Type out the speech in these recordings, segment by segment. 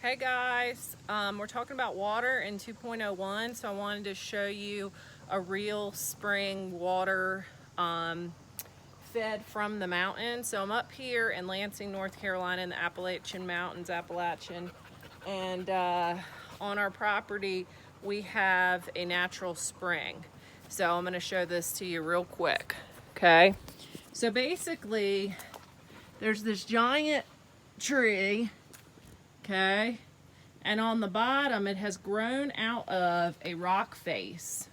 Hey guys, we're talking about water in 2.01, so I wanted to show you a real spring water fed from the mountain. So I'm up here in Lansing, North Carolina in the Appalachian Mountains, and on our property we have a natural spring. So I'm going to show this to you real quick. Okay, so basically there's this giant tree. Okay, and on the bottom it has grown out of a rock face.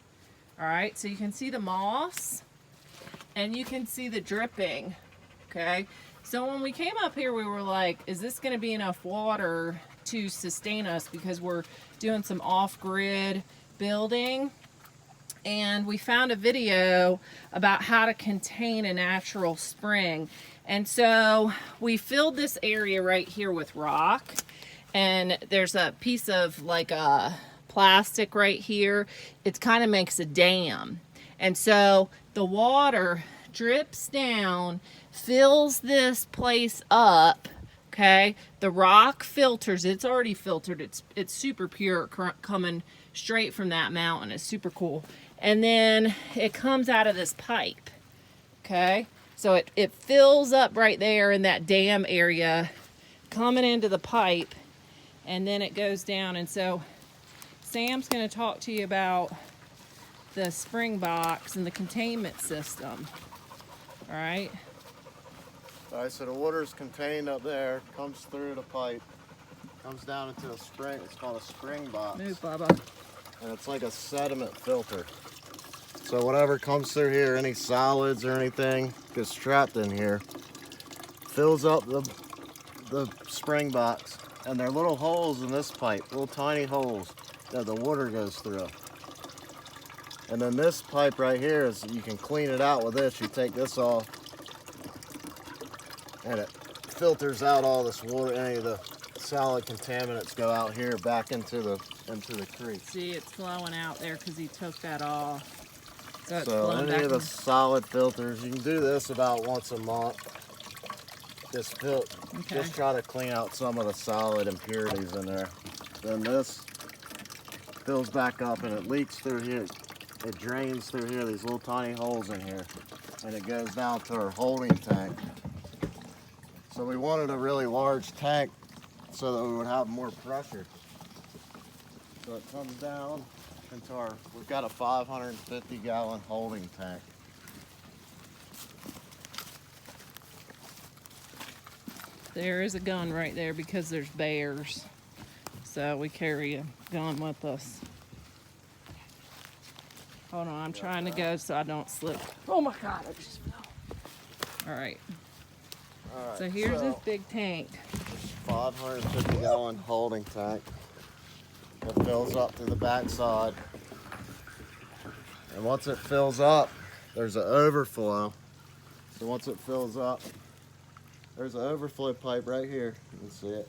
All right, so you can see the moss and you can see the dripping. Okay, so when we came up here we were like, is this going to be enough water to sustain us, because we're doing some off-grid building. And we found a video about how to contain a natural spring. And so we filled this area right here with rock, and there's a piece of like a plastic right here. It kind of makes a dam. And so the water drips down, fills this place up. Okay, the rock filters. It's already filtered. It's super pure, coming straight from that mountain. It's super cool. And then it comes out of this pipe. Okay, so it fills up right there in that dam area, coming into the pipe, and then it goes down. And so Sam's going to talk to you about the spring box and the containment system. All right. All right, so the water is contained up there, comes through the pipe, comes down into a spring. It's called a spring box. Move, Bubba. And it's like a sediment filter. So whatever comes through here, any solids or anything, gets trapped in here, fills up the spring box. And there are little holes in this pipe, little tiny holes that the water goes through. And then this pipe right here is, you can clean it out with this. You take this off, and it filters out all this water. Any of the solid contaminants go out here back into the creek. See, it's flowing out there because he took that off. So it's So flowing any back of the in. solid filters, you can do this about once a month. Just try to clean out some of the solid impurities in there. Then this fills back up and it leaks through here. It drains through here, these little tiny holes in here, and it goes down to our holding tank. So we wanted a really large tank so that we would have more pressure. So it comes down into we've got a 550 gallon holding tank. There is a gun right there because there's bears. So we carry a gun with us. Hold on, I'm trying to go so I don't slip. Oh my God, I just fell. All right. So here's this big tank. 550 gallon holding tank. It fills up to the backside. And once it fills up, there's an overflow. So once it fills up, there's an overflow pipe right here. You can see it.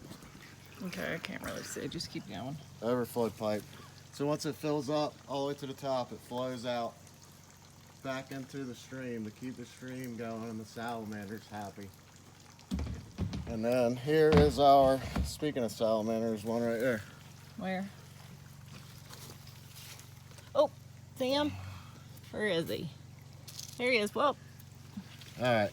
Okay, I can't really see. Just keep going. Overflow pipe. So once it fills up all the way to the top, it flows out back into the stream to keep the stream going and the salamanders happy. And then here is our, speaking of salamanders, one right there. Where? Oh, Sam. Where is he? There he is. Well. All right.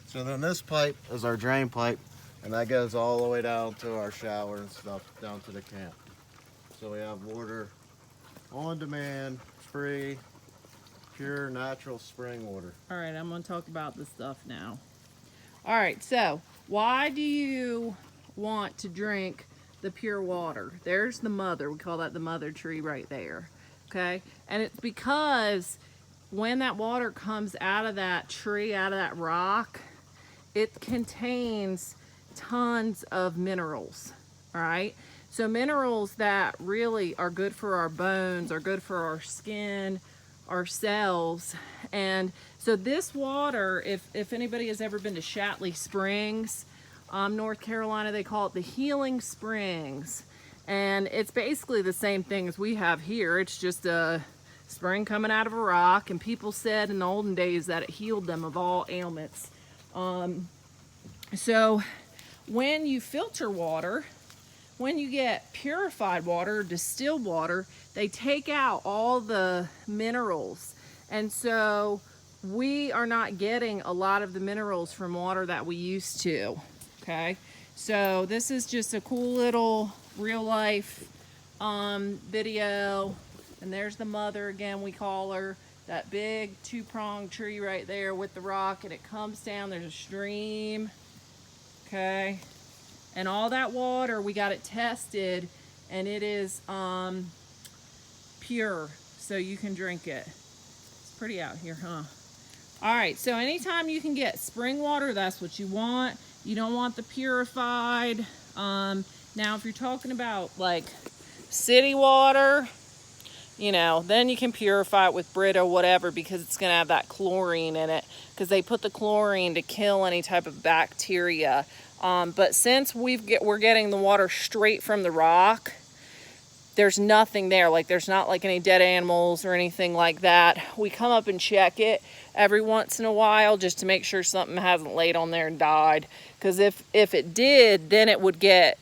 So then this pipe is our drain pipe, and that goes all the way down to our shower and stuff, down to the camp. So we have water on demand, free, pure, natural spring water. All right, I'm going to talk about this stuff now. All right, so why do you want to drink the pure water? There's the mother. We call that the mother tree right there. Okay, and it's because when that water comes out of that tree, out of that rock, it contains tons of minerals. All right. So minerals that really are good for our bones, are good for our skin, our cells. And so this water, if anybody has ever been to Shatley Springs, North Carolina, they call it the Healing Springs. And it's basically the same thing as we have here. It's just a spring coming out of a rock. And people said in the olden days that it healed them of all ailments. So when you filter water, when you get purified water, distilled water, they take out all the minerals. And so we are not getting a lot of the minerals from water that we used to, okay? So this is just a cool little real life video. And there's the mother again, we call her. That big two-pronged tree right there with the rock, and it comes down, there's a stream, okay? And all that water, we got it tested, and it is pure, so you can drink it. It's pretty out here, huh? All right, so anytime you can get spring water, that's what you want. You don't want the purified. Now, if you're talking about like city water, you know, then you can purify it with Brita or whatever, because it's going to have that chlorine in it, because they put the chlorine to kill any type of bacteria. But since we're getting the water straight from the rock, there's nothing there. Like, there's not like any dead animals or anything like that. We come up and check it every once in a while just to make sure something hasn't laid on there and died. Because if it did, then it would get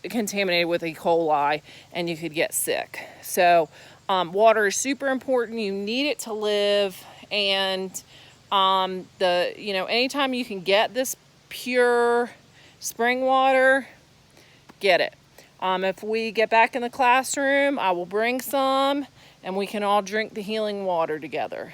contaminated with E. coli and you could get sick. So water is super important. You need it to live. And anytime you can get this pure spring water, get it. If we get back in the classroom, I will bring some and we can all drink the healing water together.